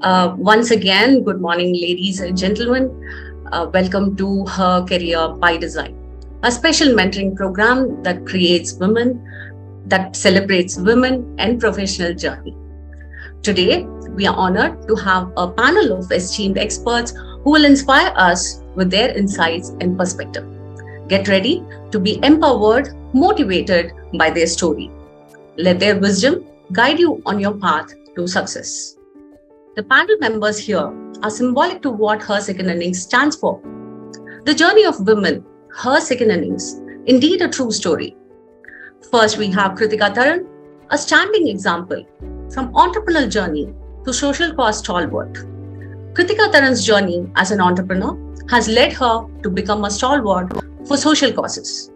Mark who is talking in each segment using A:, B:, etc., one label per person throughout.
A: Once again, good morning, ladies and gentlemen. Welcome to Her Career by Design, a special mentoring program that creates women, that celebrates women and professional journey. Today, we are honored to have a panel of esteemed experts who will inspire us with their insights and perspective. Get ready to be empowered, motivated by their story. Let their wisdom guide you on your path to success. The panel members here are symbolic to what Her Second Innings stands for. The journey of women, her second innings, indeed a true story. First, we have Krithika Tharan, a standing example from entrepreneurial journey to social cause stalwart. Krithika Tharan's journey as an entrepreneur has led her to become a stalwart for social causes.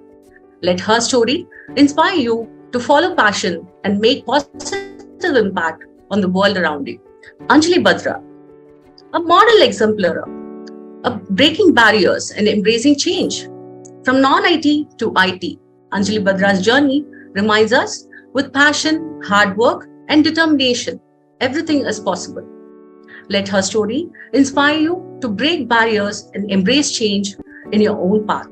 A: Let her story inspire you to follow passion and make positive impact on the world around you. Anjali Batra, a model exemplar of breaking barriers and embracing change. From non-IT to IT, Anjali Batra's journey reminds us with passion, hard work, and determination, everything is possible. Let her story inspire you to break barriers and embrace change in your own path.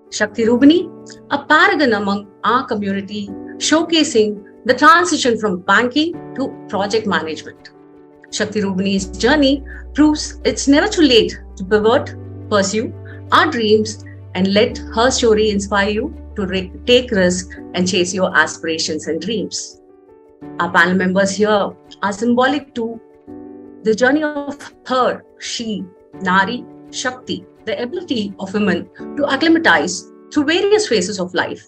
A: Sakthi Rubini, a paragon among our community, showcasing the transition from banking to project management. Sakthi Rubini's journey proves it's never too late to pivot, pursue our dreams, and let her story inspire you to take risks and chase your aspirations and dreams. Our panel members here are symbolic to the journey of her, she, Nari, Shakti, the ability of women to acclimatize through various phases of life.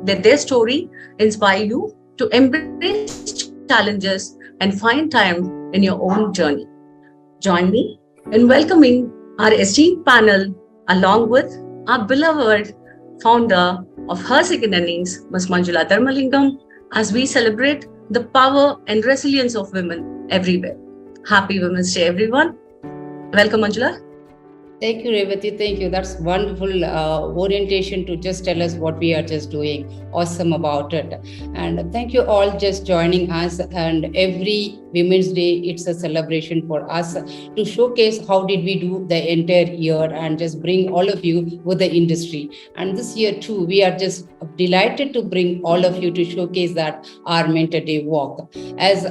A: Let their story inspire you to embrace challenges and find time in your own journey. Join me in welcoming our esteemed panel along with our beloved founder of Her Second Innings, Ms. Manjula Dharmalingam, as we celebrate the power and resilience of women everywhere. Happy Women's Day, everyone. Welcome, Manjula.
B: Thank you, Revati. Thank you. That's wonderful orientation to just tell us what we are just doing. Awesome about it. And thank you all just joining us. And every Women's Day, it's a celebration for us to showcase how did we do the entire year and just bring all of you with the industry. And this year too, we are just delighted to bring all of you to showcase that our Mentor Day walk. As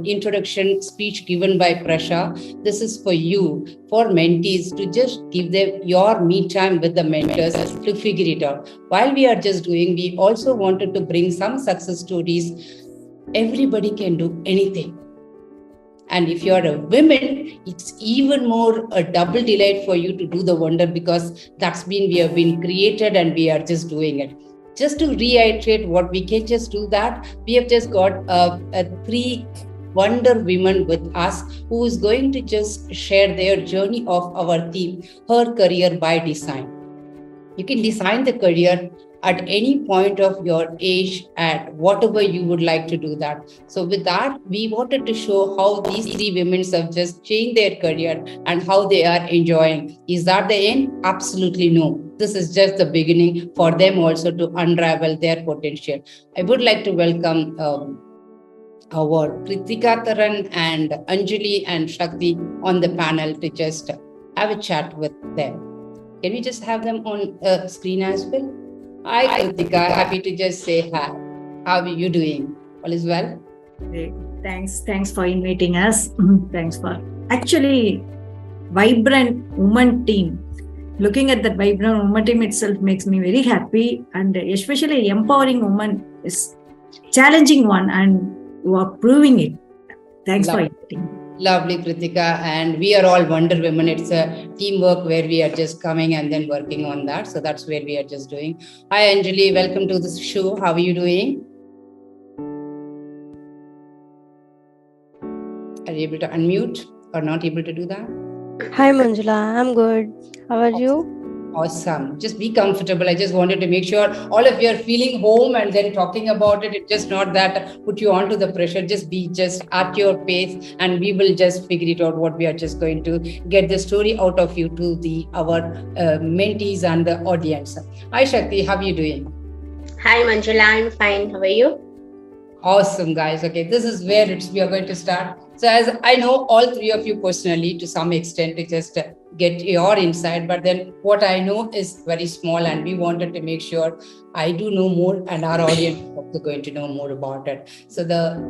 B: introduction speech given by Prasha, this is for you, for mentees, to just give them your me time with the mentors to figure it out. While we are just doing, we also wanted to bring some success stories. Everybody can do anything. And if you are a woman, it's even more a double delight for you to do the wonder, because we have been created and we are just doing it. Just to reiterate what we can just do that, we have just got three wonder women with us who is going to just share their journey of our theme, Her Career by Design. You can design the career at any point of your age at whatever you would like to do that. So with that, we wanted to show how these three women have just changed their career and how they are enjoying. Is that the end? Absolutely no. This is just the beginning for them also to unravel their potential. I would like to welcome our Krithika, Tharan and Anjali and Shakti on the panel to just have a chat with them. Can we just have them on screen as well? Hi Krithika, happy to just say hi. How are you doing? All is well?
C: Great. Thanks for inviting us. Thanks for actually vibrant woman team. Looking at that vibrant woman team itself makes me very happy, and especially empowering woman is challenging one, and you are proving it. Thanks for inviting me.
B: Lovely, Krithika. And we are all Wonder Women. It's a teamwork where we are just coming and then working on that. So that's where we are just doing. Hi, Anjali. Welcome to this show. How are you doing? Are you able to unmute or not able to do that?
D: Hi, Manjula. I'm good. How are you?
B: Awesome. Just be comfortable. I just wanted to make sure all of you are feeling home and then talking about it. It's just not that put you onto the pressure. Just be just at your pace and we will just figure it out what we are just going to get the story out of you to our mentees and the audience. Hi, Shakti. How are you doing?
E: Hi, Manjula. I'm fine. How are you?
B: Awesome, guys. Okay, this is where we are going to start. So as I know all three of you personally to some extent to just get your insight, but then what I know is very small and we wanted to make sure I do know more and our audience is also going to know more about it. So the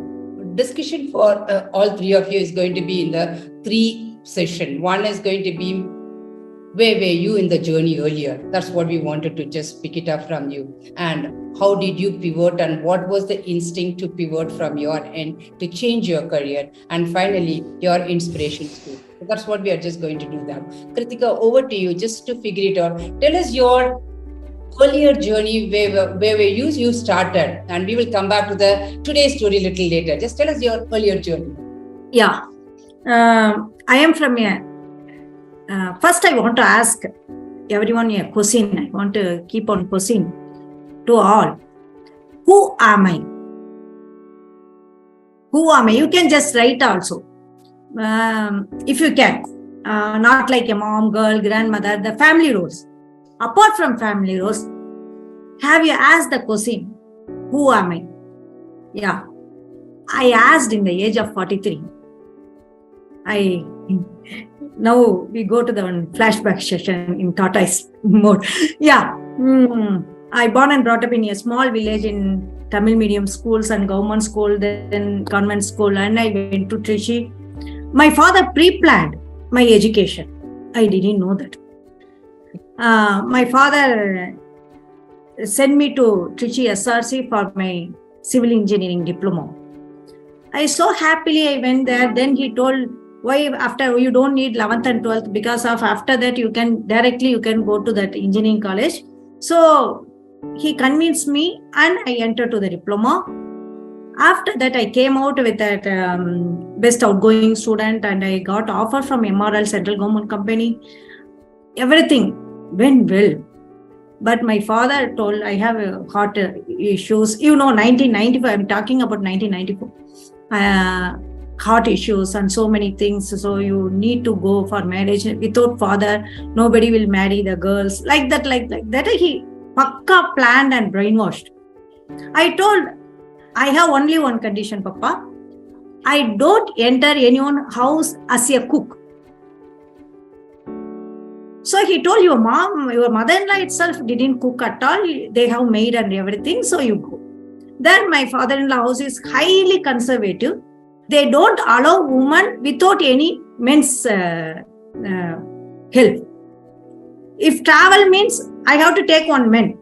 B: discussion for all three of you is going to be in the 3 session. One is going to be where were you in the journey earlier? That's what we wanted to just pick it up from you. And how did you pivot and what was the instinct to pivot from your end to change your career? And finally, your inspirations too. So that's what we are just going to do now. Krithika, over to you just to figure it out. Tell us your earlier journey, where you started, and we will come back to the today's story a little later. Just tell us your earlier journey.
C: Yeah. I am from first, I want to ask everyone a question. I want to keep on posing to all. Who am I? Who am I? You can just write also. If you can. Not like a mom, girl, grandmother, the family roles. Apart from family roles, have you asked the question, who am I? Yeah. I asked in the age of 43. Now we go to the flashback session in tortoise mode. Yeah. I born and brought up in a small village in Tamil medium schools and government school, then convent school, and I went to Trichy. My father pre-planned my education. I didn't know that. My father sent me to Trichy SRC for my civil engineering diploma. I so happily I went there. Then he told, why after you don't need 11th and 12th, because of after that you can go to that engineering college. So he convinced me and I entered to the diploma. After that I came out with that best outgoing student and I got offer from MRL, central government company. Everything went well. But my father told I have heart issues. 1994, I'm talking about 1994. Heart issues and so many things. So you need to go for marriage. Without father, nobody will marry the girls. Like that. He pakka planned and brainwashed. I told, I have only one condition, Papa. I don't enter anyone's house as a cook. So he told, your mother-in-law itself didn't cook at all. They have maid and everything. So you go. Then my father-in-law house is highly conservative. They don't allow women without any men's help. If travel means I have to take one man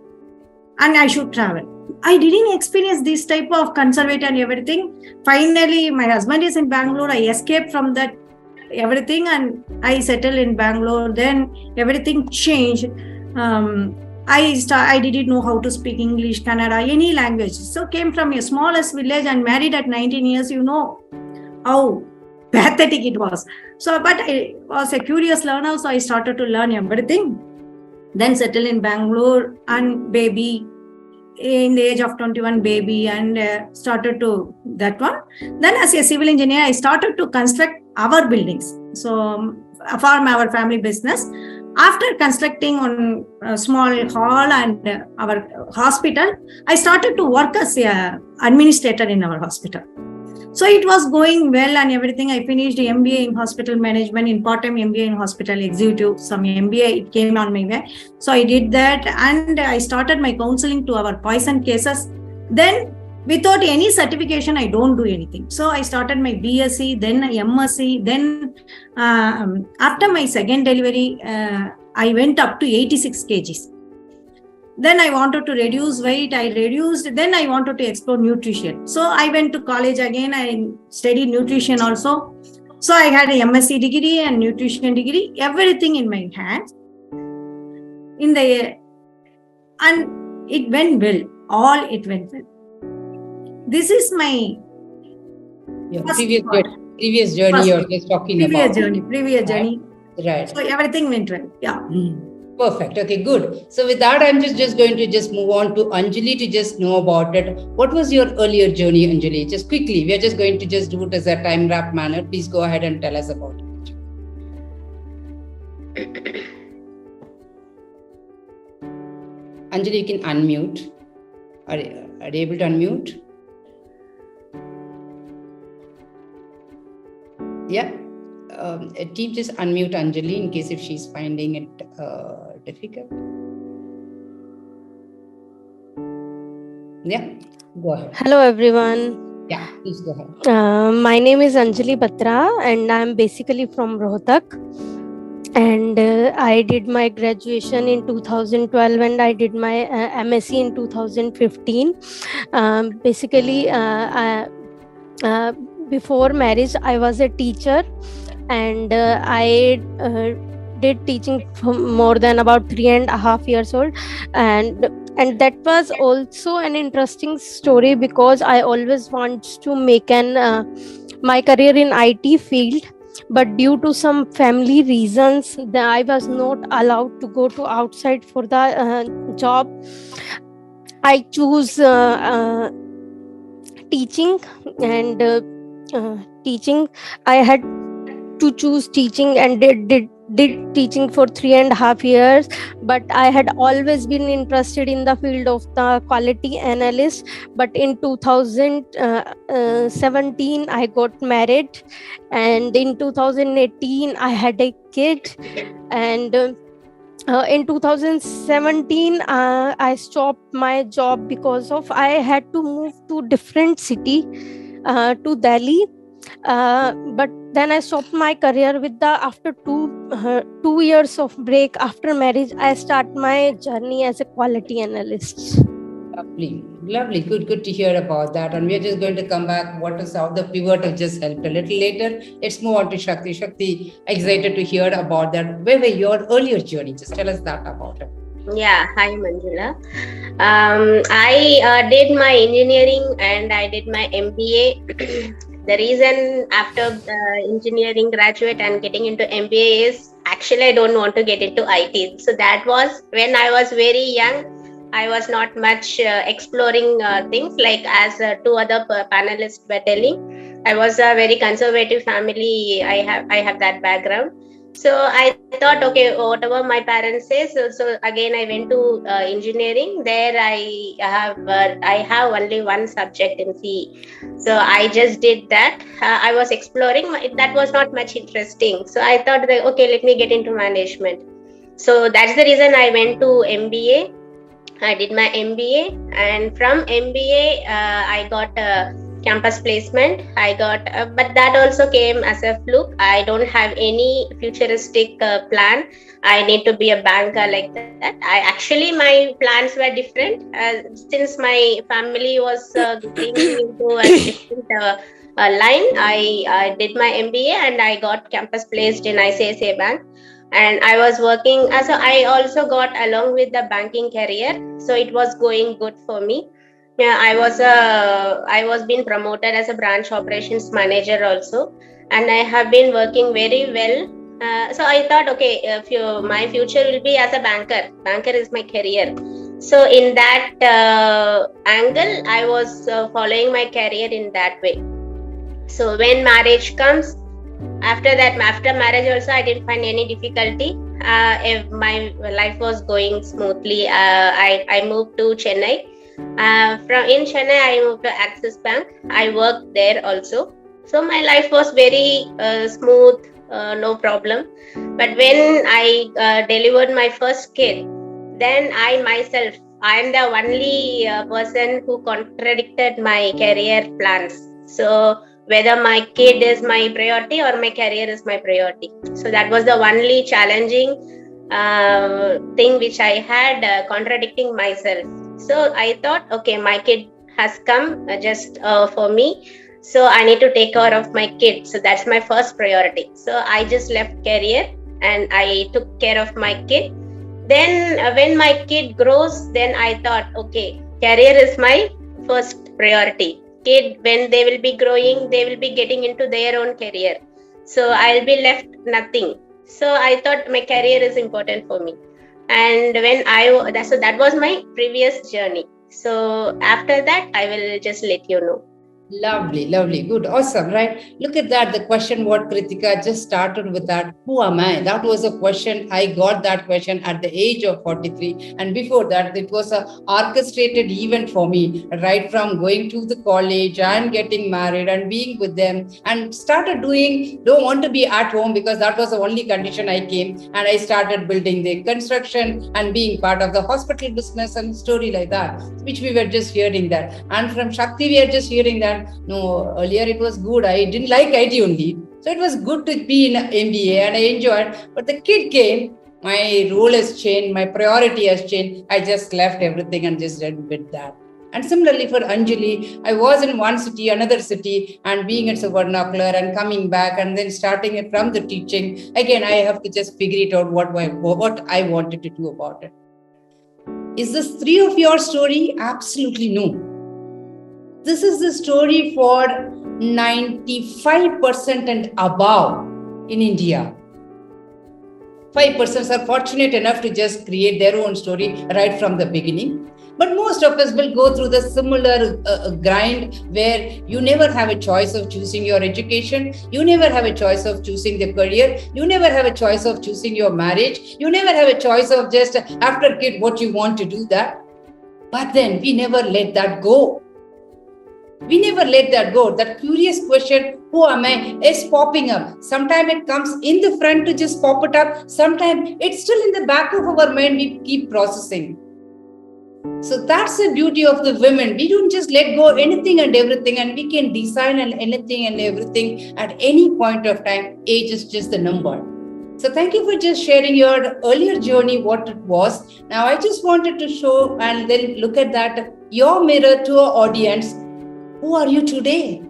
C: and I should travel. I didn't experience this type of conservative and everything. Finally, my husband is in Bangalore. I escaped from that everything and I settled in Bangalore. Then everything changed. I didn't know how to speak English, Kannada, any language. So came from a smallest village and married at 19 years, how pathetic it was. So, but I was a curious learner, so I started to learn everything. Then settled in Bangalore and baby, in the age of 21, baby, and started to that one. Then as a civil engineer, I started to construct our buildings. So for our family business. After constructing on a small hall and our hospital, I started to work as an administrator in our hospital. So it was going well and everything. I finished MBA in hospital management, in part-time MBA in hospital executive. Some MBA, it came on my way. So I did that and I started my counseling to our poison cases. Then without any certification, I don't do anything. So I started my BSc, then MSc. Then after my second delivery, I went up to 86 kgs. Then I wanted to reduce weight. I reduced. Then I wanted to explore nutrition. So I went to college again. I studied nutrition also. So I had an MSc degree and nutrition degree, everything in my hands. And it went well. It went well. This is my
B: previous journey you're just talking about.
C: Previous journey.
B: Right.
C: So everything went well. Yeah.
B: Perfect. Okay, good. So with that, I'm just going to move on to Anjali to just know about it. What was your earlier journey, Anjali? Just quickly, we are just going to just do it as a time wrap manner. Please go ahead and tell us about it. Anjali, you can unmute. Are you able to unmute? Yeah. Team, just unmute Anjali in case if she's finding it difficult. Yeah, go ahead.
D: Hello, everyone.
B: Yeah, please go ahead.
D: My name is Anjali Batra, and I'm basically from Rohtak. And I did my graduation in 2012, and I did my MSc in 2015. Basically, before marriage, I was a teacher, and I did teaching for more than about 3.5 years old, and that was also an interesting story because I always want to make my career in IT field, but due to some family reasons that I was not allowed to go to outside for the job. I choose teaching, and teaching, I had to choose teaching, and did teaching for 3.5 years. But I had always been interested in the field of the quality analyst. But in 2017 I got married, and in 2018 I had a kid. And in 2017 I stopped my job because of I had to move to different city, to Delhi. But then I stopped my career with the after 2 years of break after marriage. I start my journey as a quality analyst.
B: Lovely, lovely. Good to hear about that. And we're just going to come back. What is how the pivot has just helped a little later. Let's move on to Shakti. Shakti, excited to hear about that. Where were your earlier journey? Just tell us that about it.
E: Yeah, hi Manjula. I did my engineering and I did my MBA. The reason after engineering graduate and getting into MBA is actually I don't want to get into IT. So that was when I was very young. I was not much exploring things like as two other panelists were telling. I was a very conservative family. I have that background. So I thought, okay, whatever my parents say. So again, I went to engineering. There I have only one subject in CE. So I just did that. I was exploring. That was not much interesting. So I thought that, okay, let me get into management. So that's the reason I went to MBA. I did my MBA, and from MBA, I got a campus placement. I got, but that also came as a fluke. I don't have any futuristic plan. I need to be a banker like that. My plans were different. Since my family was getting into a different line, I did my MBA and I got campus placed in ICICI Bank. And I was working, so I also got along with the banking career, so it was going good for me. Yeah, I was being promoted as a branch operations manager also, and I have been working very well. So I thought, okay, my future will be as a banker. Banker is my career. So in that angle, I was following my career in that way. So when marriage comes, after marriage also I didn't find any difficulty. If my life was going smoothly, I moved to Chennai. From Chennai I moved to Axis Bank. I worked there also, so my life was very smooth, no problem. But when I delivered my first kid, then I am the only person who contradicted my career plans. So whether my kid is my priority or my career is my priority. So that was the only challenging thing which I had, contradicting myself. So I thought, okay, my kid has come just for me. So I need to take care of my kid. So that's my first priority. So I just left career and I took care of my kid. Then when my kid grows, then I thought, okay, career is my first priority. Kid, when they will be growing, they will be getting into their own career. So I'll be left nothing. So I thought my career is important for me. And that was my previous journey. So after that, I will just let you know.
B: Lovely, lovely, good, awesome, right? Look at that. The question what Krithika just started with that. Who am I? That was a question. I got that question at the age of 43. And before that, it was a orchestrated event for me, right from going to the college and getting married and being with them and started doing, don't want to be at home because that was the only condition I came. And I started building the construction and being part of the hospital business and story like that, which we were just hearing that. And from Shakti, we are just hearing that. No, earlier it was good. I didn't like IT only. So it was good to be in MBA and I enjoyed. But the kid came, my role has changed, my priority has changed. I just left everything and just did with that. And similarly for Anjali, I was in one city, another city, and being at vernacular and coming back and then starting it from the teaching. Again, I have to just figure it out what I wanted to do about it. Is this three of your story? Absolutely no. This is the story for 95% and above in India. 5% are fortunate enough to just create their own story right from the beginning. But most of us will go through the similar grind where you never have a choice of choosing your education. You never have a choice of choosing the career. You never have a choice of choosing your marriage. You never have a choice of just after kid what you want to do that. But then we never let that go. We never let that go. That curious question, who am I, is popping up. Sometimes it comes in the front to just pop it up. Sometimes it's still in the back of our mind. We keep processing. So that's the beauty of the women. We don't just let go anything and everything, and we can design anything and everything at any point of time. Age is just a number. So thank you for just sharing your earlier journey, what it was. Now I just wanted to show and then look at that, your mirror to our audience. Who are you today?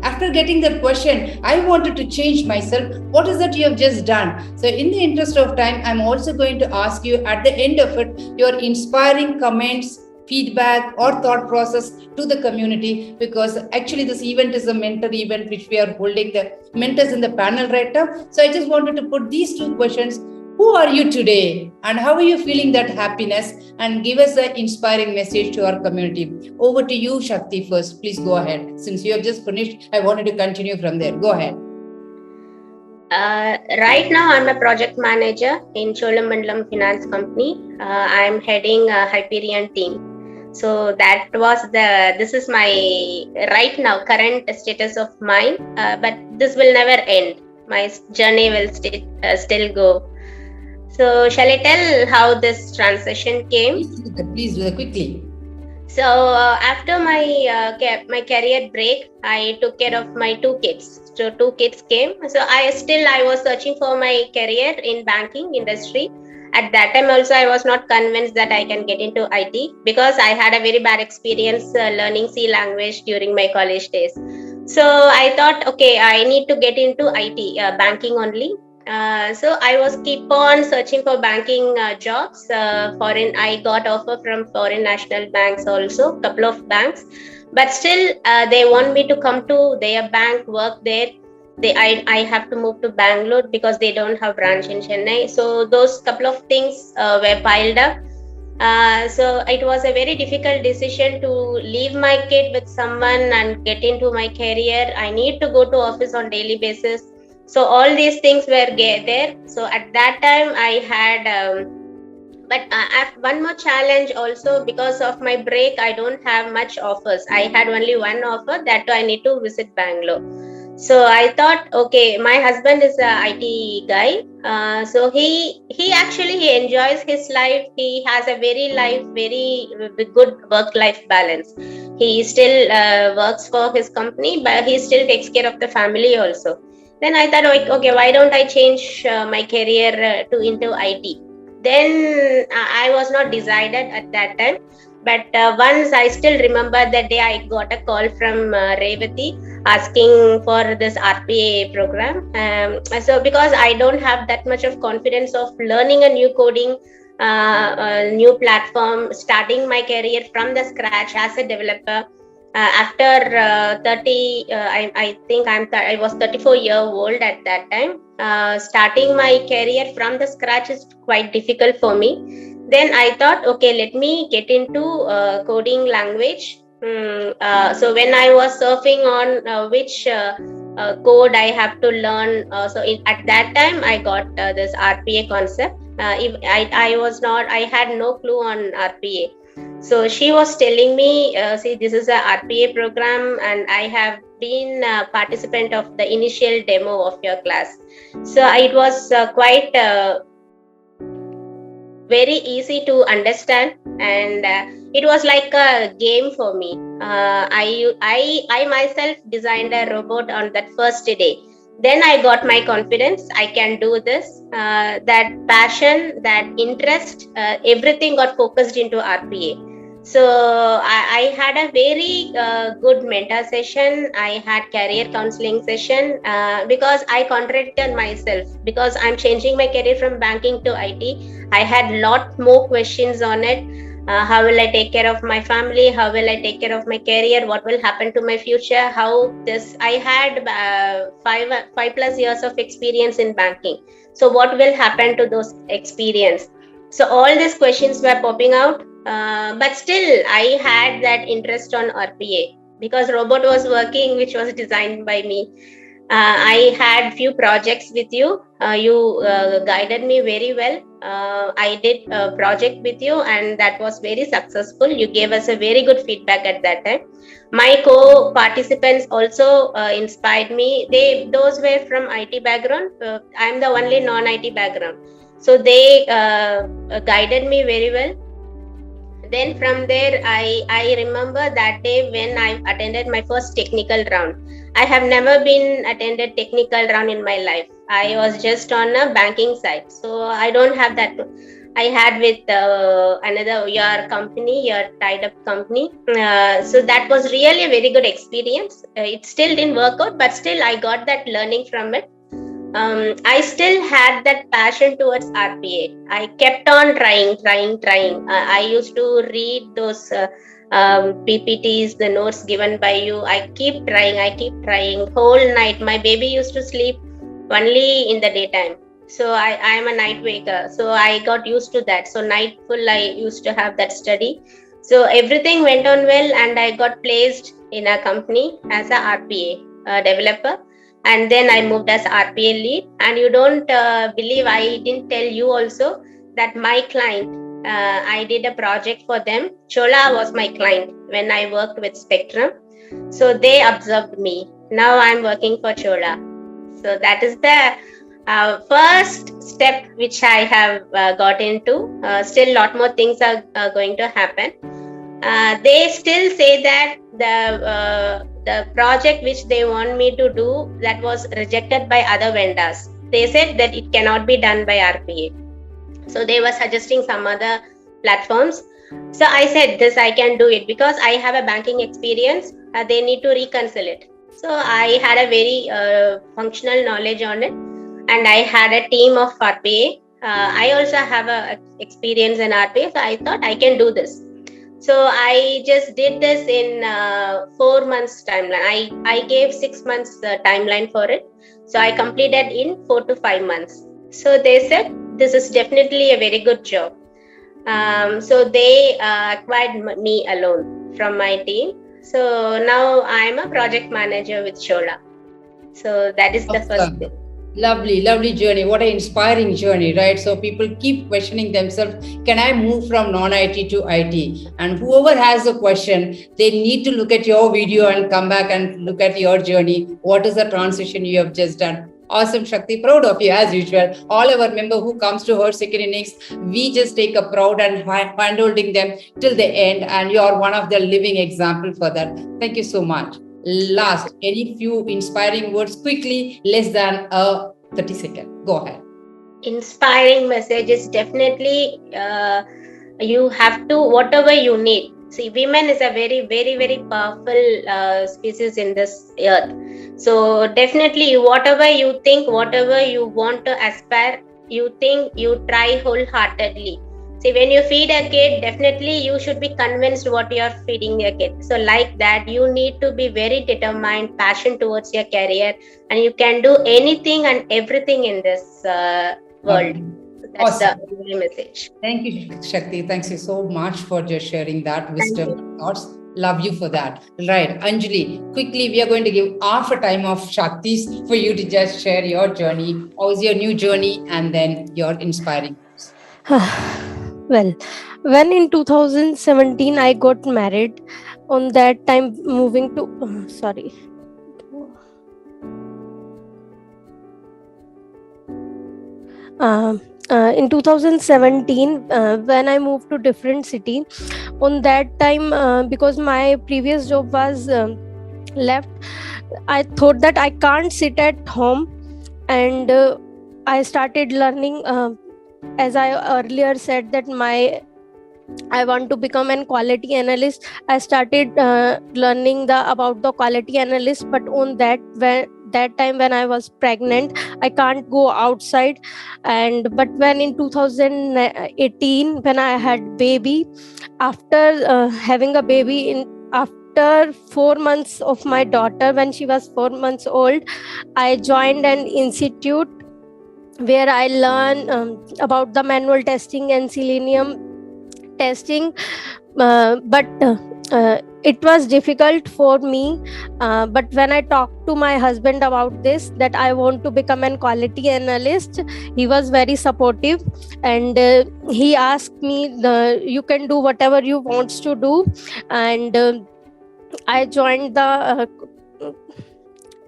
B: After getting that question, I wanted to change myself. What is that you have just done? So in the interest of time, I'm also going to ask you at the end of it, your inspiring comments, feedback or thought process to the community, because actually this event is a mentor event which we are holding the mentors in the panel right now. So I just wanted to put these two questions. Who are you today and how are you feeling that happiness, and give us an inspiring message to our community. Over to you, Shakti, first. Please go ahead. Since you have just finished, I wanted to continue from there. Go ahead.
E: Right now, I'm a project manager in Cholamandalam finance company. I'm heading a Hyperion team. So this is my right now current status of mine, but this will never end. My journey will still go. So shall I tell how this transition came?
B: Please do that quickly.
E: So after my career break, I took care of my two kids. So two kids came. So I was searching for my career in banking industry. At that time also, I was not convinced that I can get into IT because I had a very bad experience learning C language during my college days. So I thought, okay, I need to get into IT, banking only. So I was keep on searching for banking jobs. I got offer from foreign national banks also, couple of banks, but still they want me to come to their bank, work there. I have to move to Bangalore because they don't have branch in Chennai. So those couple of things were piled up. So it was a very difficult decision to leave my kid with someone and get into my career. I need to go to office on daily basis. So all these things were there. So at that time I had, one more challenge also, because of my break, I don't have much offers. I had only one offer, that I need to visit Bangalore. So I thought, okay, my husband is a IT guy. So he enjoys his life. He has a very good work-life balance. He still works for his company, but he still takes care of the family also. Then I thought, okay, why don't I change my career into IT? Then I was not decided at that time. But once I still remember that day, I got a call from Revati asking for this RPA program. So because I don't have that much of confidence of learning a new coding, a new platform, starting my career from the scratch as a developer. After 30, I think I was 34 years old at that time. Starting my career from the scratch is quite difficult for me. Then I thought, okay, let me get into coding language So when I was surfing on which code I have to learn, at that time I got this RPA concept. If I had no clue on RPA. So she was telling me, see, this is a RPA program, and I have been a participant of the initial demo of your class. So it was quite very easy to understand, and it was like a game for me. I myself designed a robot on that first day. Then I got my confidence. I can do this. That passion, that interest, everything got focused into RPA. So I had a very good mentor session. I had career counseling session because I contradicted myself, because I'm changing my career from banking to IT. I had lot more questions on it. How will I take care of my family? How will I take care of my career? What will happen to my future? I had 5+ years of experience in banking. So what will happen to those experience? So all these questions were popping out. But still, I had that interest on RPA because robot was working, which was designed by me. I had few projects with you. You guided me very well. I did a project with you, and that was very successful. You gave us a very good feedback at that time. My co-participants also inspired me. Those were from IT background. I'm the only non-IT background, so they guided me very well. Then from there, I remember that day when I attended my first technical round. I have never been attended technical round in my life. I was just on a banking side, so I don't have that. I had with your company, your tied up company. So that was really a very good experience. It still didn't work out, but still I got that learning from it. I still had that passion towards RPA. I kept on trying. I used to read those PPTs, the notes given by you. I keep trying whole night. My baby used to sleep only in the daytime. So I am a night waker. So I got used to that. So night full I used to have that study. So everything went on well, and I got placed in a company as a RPA developer. And then I moved as RPA lead. And you don't believe, I didn't tell you also that my client, I did a project for them. Chola was my client when I worked with Spectrum. So they observed me. Now I'm working for Chola. So that is the first step which I have got into. Still a lot more things are going to happen. They still say that the project which they want me to do, that was rejected by other vendors. They said that it cannot be done by RPA. So they were suggesting some other platforms. So I said, this I can do it because I have a banking experience. They need to reconcile it. So I had a very functional knowledge on it, and I had a team of RPA. I also have a experience in RPA, so I thought I can do this. So I just did this in 4 months timeline. I gave 6 months timeline for it. So I completed in 4 to 5 months. So they said, this is definitely a very good job. So they acquired me alone from my team. So now I'm a project manager with Chola. So that is the first thing.
B: Lovely journey. What an inspiring journey, right? So people keep questioning themselves, can I move from non-IT to IT? And whoever has a question, they need to look at your video and come back and look at your journey. What is the transition you have just done? Awesome, Shakti. Proud of you as usual. All our member who comes to her second innings, we just take a proud and hand-holding them till the end. And you are one of the living example for that. Thank you so much. Last, any few inspiring words quickly, less than 30 seconds. Go ahead.
E: Inspiring messages, definitely you have to, whatever you need. See, women is a very, very, very powerful species in this earth. So definitely whatever you think, whatever you want to aspire, you think, you try wholeheartedly. See, when you feed a kid, definitely you should be convinced what you are feeding your kid. So like that, you need to be very determined, passion towards your career, and you can do anything and everything in this world. So that's awesome. The message.
B: Thank you, Shakti. Thanks you so much for just sharing that wisdom and thoughts. Love you for that. Right, Anjali, quickly we are going to give half a time of Shaktis for you to just share your journey. How's your new journey and then your inspiring.
D: Well, when in 2017 I got married, on that time moving to sorry. In 2017, when I moved to different city, on that time, because my previous job was left, I thought that I can't sit at home, and I started learning. As I earlier said, that I want to become an quality analyst. I started learning about the quality analyst, but on that time when I was pregnant, I can't go outside. But when in 2018, when I had baby, after having a baby after 4 months of my daughter, when she was 4 months old, I joined an institute where I learn about the manual testing and selenium testing, but it was difficult for me. But when I talked to my husband about this, that I want to become an quality analyst, he was very supportive, and he asked me, you can do whatever you wants to do. And I joined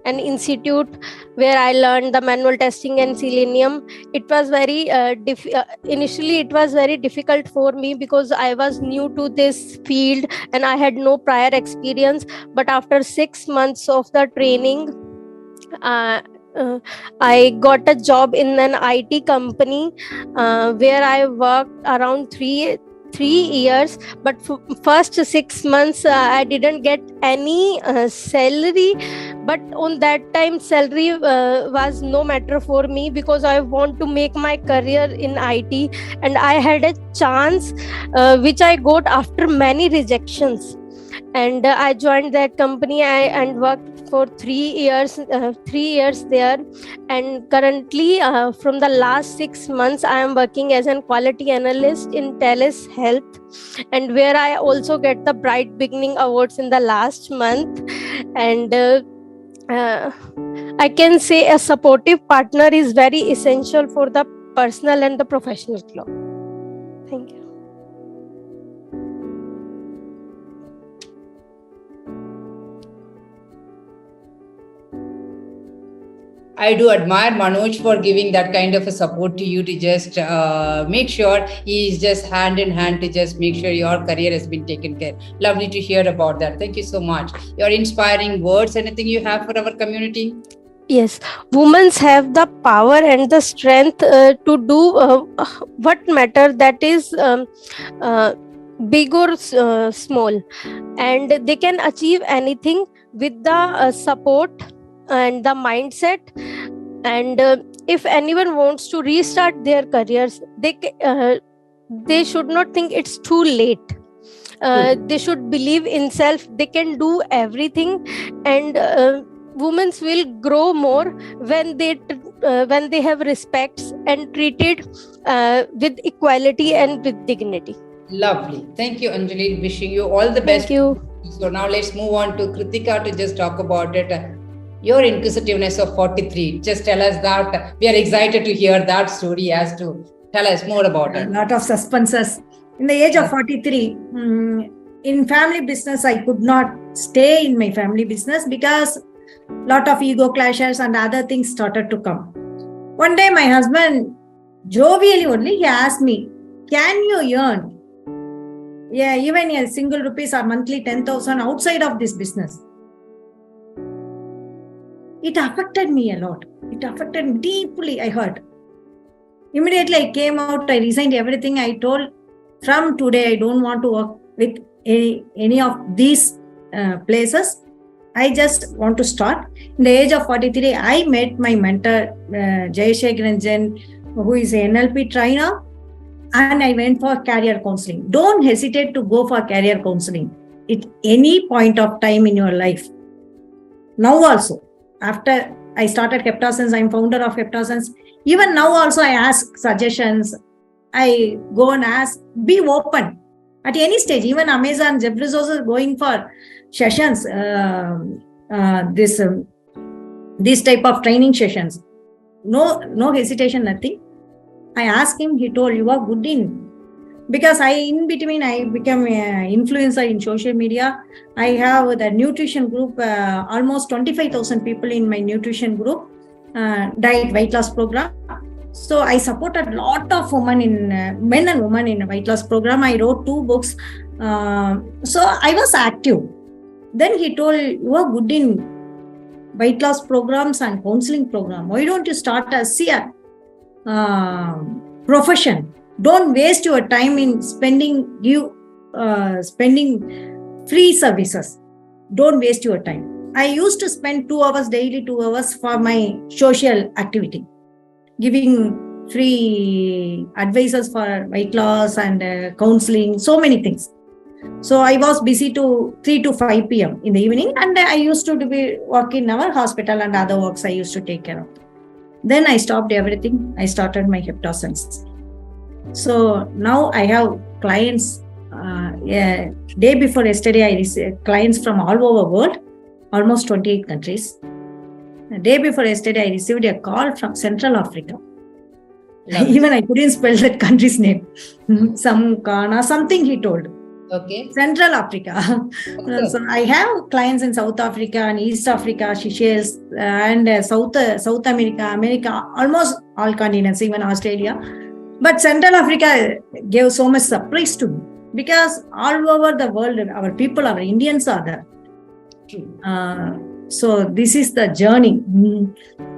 D: an institute where I learned the manual testing and selenium. It was very initially it was very difficult for me because I was new to this field and I had no prior experience. But after 6 months of the training, I got a job in an IT company where I worked around 3 years. But first 6 months I didn't get any salary. But on that time, salary was no matter for me because I want to make my career in IT, and I had a chance which I got after many rejections. And I joined that company and worked for 3 years, 3 years there. And currently, from the last 6 months, I am working as a quality analyst in Telus Health, and where I also get the Bright Beginning Awards in the last month. And I can say a supportive partner is very essential for the personal and the professional growth. Thank you.
B: I do admire Manoj for giving that kind of a support to you to just make sure he is just hand in hand to just make sure your career has been taken care. Lovely to hear about that. Thank you so much. Your inspiring words, anything you have for our community?
D: Yes, women have the power and the strength to do what matter, that is big or small, and they can achieve anything with the support and the mindset. And if anyone wants to restart their careers, they should not think it's too late. They should believe in self. They can do everything, and women will grow more when they have respects and treated with equality and with dignity.
B: Lovely. Thank you, Anjali. Wishing you all the best.
D: Thank you.
B: So now let's move on to Krithika to just talk about it. Your inquisitiveness of 43. Just tell us that. We are excited to hear that story as to tell us more about it.
C: A lot of suspenses. In the age of 43, in family business, I could not stay in my family business because lot of ego clashes and other things started to come. One day my husband, jovially only, he asked me, can you earn even a single rupees or monthly 10,000 outside of this business? It affected me a lot. It affected me deeply, I heard. Immediately I came out, I resigned everything. I told, from today I don't want to work with any of these places. I just want to start. In the age of 43, I met my mentor, Jayashek Ranjan, who is an NLP trainer, and I went for career counseling. Don't hesitate to go for career counseling at any point of time in your life. Now also, after I started HeptaSenz, I'm founder of HeptaSenz. Even now also I ask suggestions. I go and ask, be open. At any stage, even Amazon, Jeff Bezos is going for sessions, this type of training sessions. No hesitation, nothing. I asked him, he told, you are good in. Because in between, I became an influencer in social media. I have the nutrition group, almost 25,000 people in my nutrition group, diet weight loss program. So I supported a lot of women in men and women in a weight loss program. I wrote 2 books. So I was active. Then he told, you are good in weight loss programs and counseling program. Why don't you start a profession? Don't waste your time in spending free services. Don't waste your time. I used to spend 2 hours daily, 2 hours for my social activity, giving free advices for weight loss and counseling, so many things. So I was busy to 3 to 5 p.m. in the evening, and I used to be work in our hospital and other works I used to take care of. Then I stopped everything. I started my HeptaSenz. So now I have clients. Day before yesterday, I received clients from all over world, almost 28 countries. The day before yesterday, I received a call from Central Africa. Even I couldn't spell that country's name. Some Ghana, something he told.
B: Okay.
C: Central Africa.
B: Okay.
C: So I have clients in South Africa and East Africa, Seychelles, and South America, almost all continents, even Australia. But Central Africa gave so much surprise to me because all over the world, our people, our Indians are there.
B: True.
C: So this is the journey.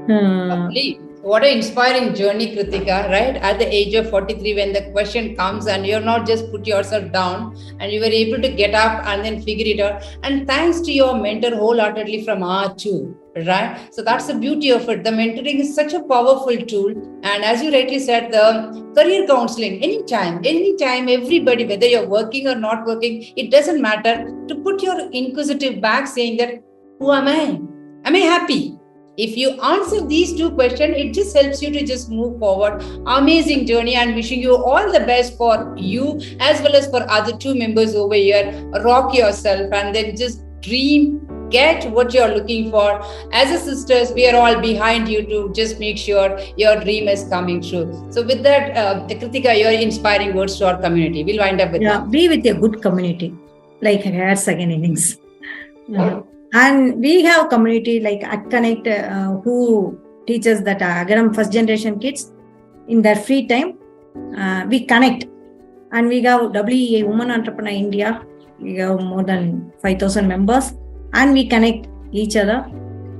B: Lovely. What an inspiring journey, Krithika, right? At the age of 43, when the question comes and you're not just put yourself down and you were able to get up and then figure it out. And thanks to your mentor wholeheartedly from R2, right? So that's the beauty of it. The mentoring is such a powerful tool. And as you rightly said, the career counseling, anytime, everybody, whether you're working or not working, it doesn't matter, to put your inquisitive back saying that, who am I? Am I happy? If you answer these 2 questions, it just helps you to just move forward. Amazing journey, and wishing you all the best for you as well as for other 2 members over here. Rock yourself and then just dream, get what you're looking for. As a sisters, we are all behind you to just make sure your dream is coming true. So with that, Krithika, your inspiring words to our community. We'll wind up with that.
C: Be with a good community, like Hair Second Innings. And we have community like at Connect who teaches that Agaram first generation kids in their free time. We connect, and we have WEA Women Entrepreneur India. We have more than 5,000 members, and we connect each other.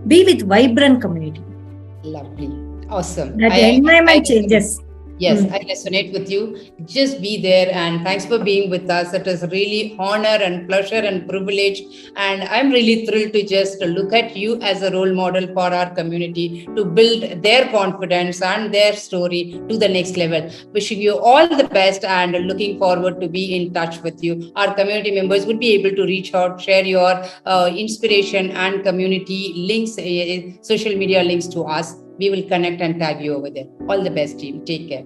C: Be with vibrant community.
B: Lovely. Awesome.
C: That environment changes.
B: Yes, I resonate with you. Just be there, and thanks for being with us. It is really honor and pleasure and privilege. And I'm really thrilled to just look at you as a role model for our community to build their confidence and their story to the next level. Wishing you all the best and looking forward to be in touch with you. Our community members would be able to reach out, share your inspiration and community links, social media links to us. We will connect and tag you over there. All the best, team. Take care.